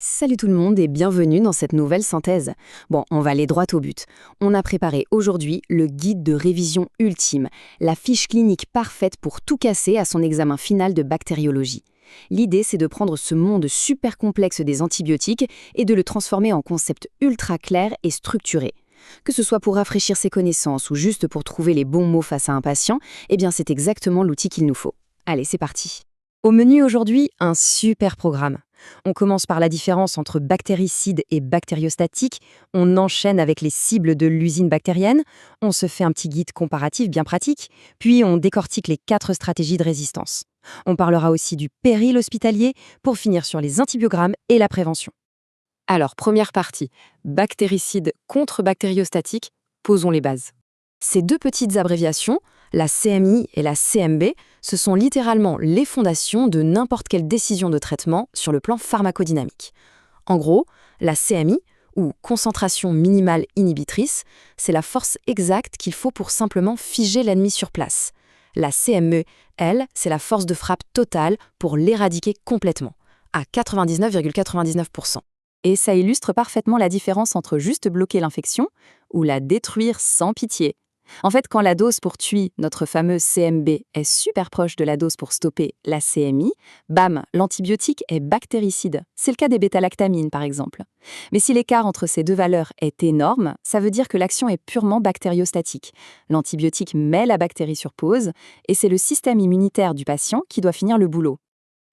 Salut tout le monde et bienvenue dans cette nouvelle synthèse. Bon, on va aller droit au but. On a préparé aujourd'hui le guide de révision ultime, la fiche clinique parfaite pour tout casser à son examen final de bactériologie. L'idée, c'est de prendre ce monde super complexe des antibiotiques et de le transformer en concept ultra clair et structuré. Que ce soit pour rafraîchir ses connaissances ou juste pour trouver les bons mots face à un patient, eh bien c'est exactement l'outil qu'il nous faut. Allez, c'est parti. Au menu aujourd'hui, un super programme. On commence par la différence entre bactéricide et bactériostatique, on enchaîne avec les cibles de l'usine bactérienne, on se fait un petit guide comparatif bien pratique, puis on décortique les 4 stratégies de résistance. On parlera aussi du péril hospitalier pour finir sur les antibiogrammes et la prévention. Alors, première partie, bactéricide contre bactériostatique, posons les bases. Ces deux petites abréviations, la CMI et la CMB, ce sont littéralement les fondations de n'importe quelle décision de traitement sur le plan pharmacodynamique. En gros, la CMI, ou concentration minimale inhibitrice, c'est la force exacte qu'il faut pour simplement figer l'ennemi sur place. La CME, elle, c'est la force de frappe totale pour l'éradiquer complètement, à 99,99%. Et ça illustre parfaitement la différence entre juste bloquer l'infection ou la détruire sans pitié. En fait, quand la dose pour tuer notre fameuse CMB est super proche de la dose pour stopper la CMI, bam, l'antibiotique est bactéricide. C'est le cas des bêta-lactamines, par exemple. Mais si l'écart entre ces deux valeurs est énorme, ça veut dire que l'action est purement bactériostatique. L'antibiotique met la bactérie sur pause, et c'est le système immunitaire du patient qui doit finir le boulot.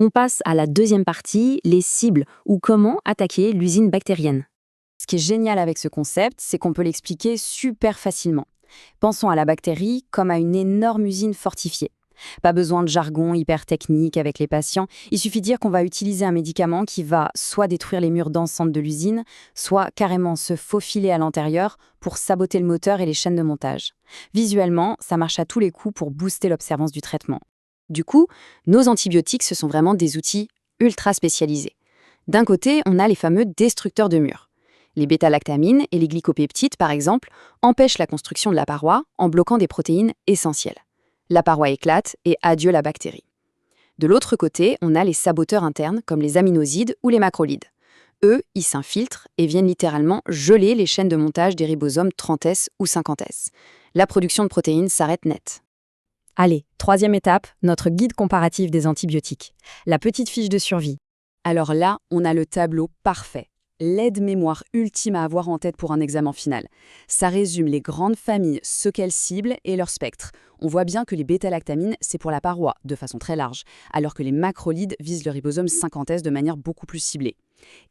On passe à la deuxième partie, les cibles, ou comment attaquer l'usine bactérienne. Ce qui est génial avec ce concept, c'est qu'on peut l'expliquer super facilement. Pensons à la bactérie comme à une énorme usine fortifiée. Pas besoin de jargon hyper technique avec les patients, il suffit de dire qu'on va utiliser un médicament qui va soit détruire les murs d'enceinte de l'usine, soit carrément se faufiler à l'intérieur pour saboter le moteur et les chaînes de montage. Visuellement, ça marche à tous les coups pour booster l'observance du traitement. Du coup, nos antibiotiques, ce sont vraiment des outils ultra spécialisés. D'un côté, on a les fameux destructeurs de murs. Les bêta-lactamines et les glycopeptides, par exemple, empêchent la construction de la paroi en bloquant des protéines essentielles. La paroi éclate et adieu la bactérie. De l'autre côté, on a les saboteurs internes comme les aminosides ou les macrolides. Eux, ils s'infiltrent et viennent littéralement geler les chaînes de montage des ribosomes 30S ou 50S. La production de protéines s'arrête net. Allez, troisième étape, notre guide comparatif des antibiotiques. La petite fiche de survie. Alors là, on a le tableau parfait. L'aide-mémoire ultime à avoir en tête pour un examen final. Ça résume les grandes familles, ce qu'elles ciblent et leur spectre. On voit bien que les bêta-lactamines, c'est pour la paroi, de façon très large, alors que les macrolides visent le ribosome 50S de manière beaucoup plus ciblée.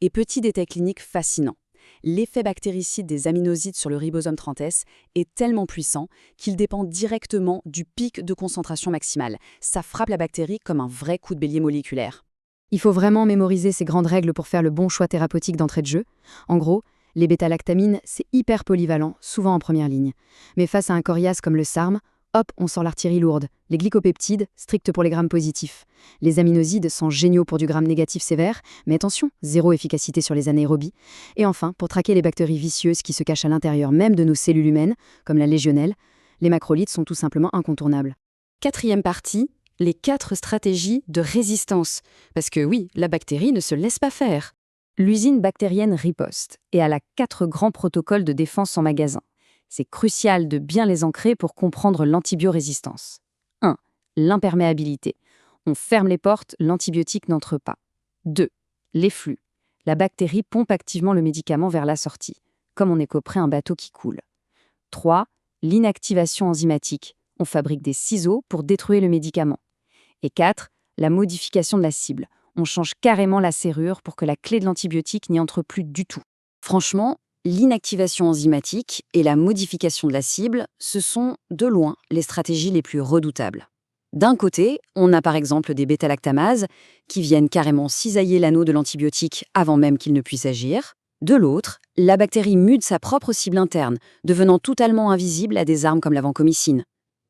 Et petit détail clinique fascinant. L'effet bactéricide des aminosides sur le ribosome 30S est tellement puissant qu'il dépend directement du pic de concentration maximale. Ça frappe la bactérie comme un vrai coup de bélier moléculaire. Il faut vraiment mémoriser ces grandes règles pour faire le bon choix thérapeutique d'entrée de jeu. En gros, les bêta-lactamines, c'est hyper polyvalent, souvent en première ligne. Mais face à un coriace comme le SARM, hop, on sort l'artillerie lourde. Les glycopeptides, stricts pour les grammes positifs. Les aminosides sont géniaux pour du gramme négatif sévère, mais attention, zéro efficacité sur les anaérobies. Et enfin, pour traquer les bactéries vicieuses qui se cachent à l'intérieur même de nos cellules humaines, comme la légionnelle, les macrolides sont tout simplement incontournables. Quatrième partie, les 4 stratégies de résistance. Parce que oui, la bactérie ne se laisse pas faire. L'usine bactérienne riposte et elle a 4 grands protocoles de défense en magasin. C'est crucial de bien les ancrer pour comprendre l'antibiorésistance. 1. L'imperméabilité. On ferme les portes, l'antibiotique n'entre pas. 2. Les flux. La bactérie pompe activement le médicament vers la sortie, comme on écoperait un bateau qui coule. 3. L'inactivation enzymatique. On fabrique des ciseaux pour détruire le médicament. Et 4. La modification de la cible. On change carrément la serrure pour que la clé de l'antibiotique n'y entre plus du tout. Franchement, l'inactivation enzymatique et la modification de la cible, ce sont, de loin, les stratégies les plus redoutables. D'un côté, on a par exemple des bêta-lactamases qui viennent carrément cisailler l'anneau de l'antibiotique avant même qu'il ne puisse agir. De l'autre, la bactérie mude sa propre cible interne, devenant totalement invisible à des armes comme la vancomycine.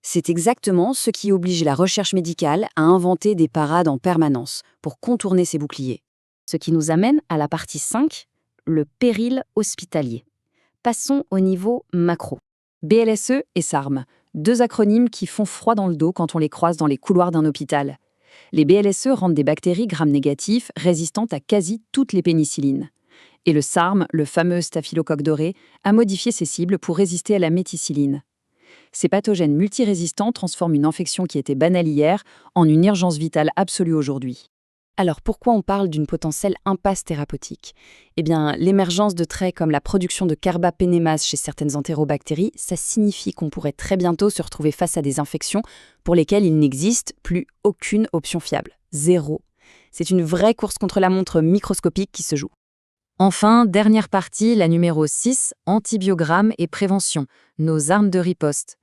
C'est exactement ce qui oblige la recherche médicale à inventer des parades en permanence pour contourner ces boucliers. Ce qui nous amène à la partie 5, le péril hospitalier. Passons au niveau macro. BLSE et SARM, 2 acronymes qui font froid dans le dos quand on les croise dans les couloirs d'un hôpital. Les BLSE rendent des bactéries gram-négatifs résistantes à quasi toutes les pénicillines. Et le SARM, le fameux staphylocoque doré, a modifié ses cibles pour résister à la méticilline. Ces pathogènes multirésistants transforment une infection qui était banale hier en une urgence vitale absolue aujourd'hui. Alors pourquoi on parle d'une potentielle impasse thérapeutique? Eh bien, l'émergence de traits comme la production de carbapénémase chez certaines entérobactéries, ça signifie qu'on pourrait très bientôt se retrouver face à des infections pour lesquelles il n'existe plus aucune option fiable. Zéro. C'est une vraie course contre la montre microscopique qui se joue. Enfin, dernière partie, la numéro 6, antibiogramme et prévention, nos armes de riposte.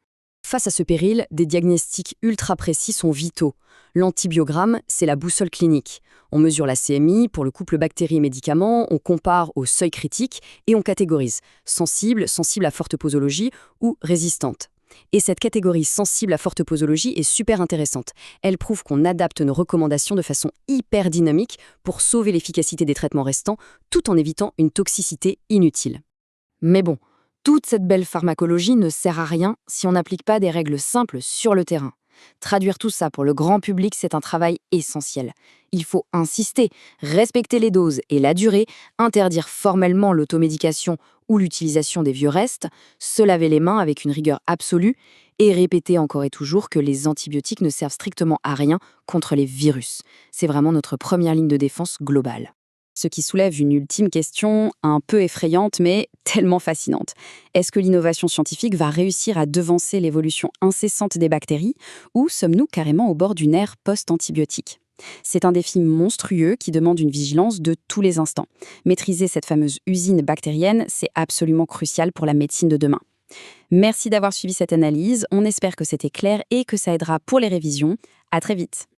Face à ce péril, des diagnostics ultra précis sont vitaux. L'antibiogramme, c'est la boussole clinique. On mesure la CMI pour le couple bactéries-médicaments, on compare au seuil critique et on catégorise sensible, sensible à forte posologie ou résistante. Et cette catégorie sensible à forte posologie est super intéressante. Elle prouve qu'on adapte nos recommandations de façon hyper dynamique pour sauver l'efficacité des traitements restants tout en évitant une toxicité inutile. Mais bon, toute cette belle pharmacologie ne sert à rien si on n'applique pas des règles simples sur le terrain. Traduire tout ça pour le grand public, c'est un travail essentiel. Il faut insister, respecter les doses et la durée, interdire formellement l'automédication ou l'utilisation des vieux restes, se laver les mains avec une rigueur absolue et répéter encore et toujours que les antibiotiques ne servent strictement à rien contre les virus. C'est vraiment notre première ligne de défense globale. Ce qui soulève une ultime question un peu effrayante mais tellement fascinante. Est-ce que l'innovation scientifique va réussir à devancer l'évolution incessante des bactéries ou sommes-nous carrément au bord d'une ère post-antibiotique? C'est un défi monstrueux qui demande une vigilance de tous les instants. Maîtriser cette fameuse usine bactérienne, c'est absolument crucial pour la médecine de demain. Merci d'avoir suivi cette analyse, on espère que c'était clair et que ça aidera pour les révisions. À très vite.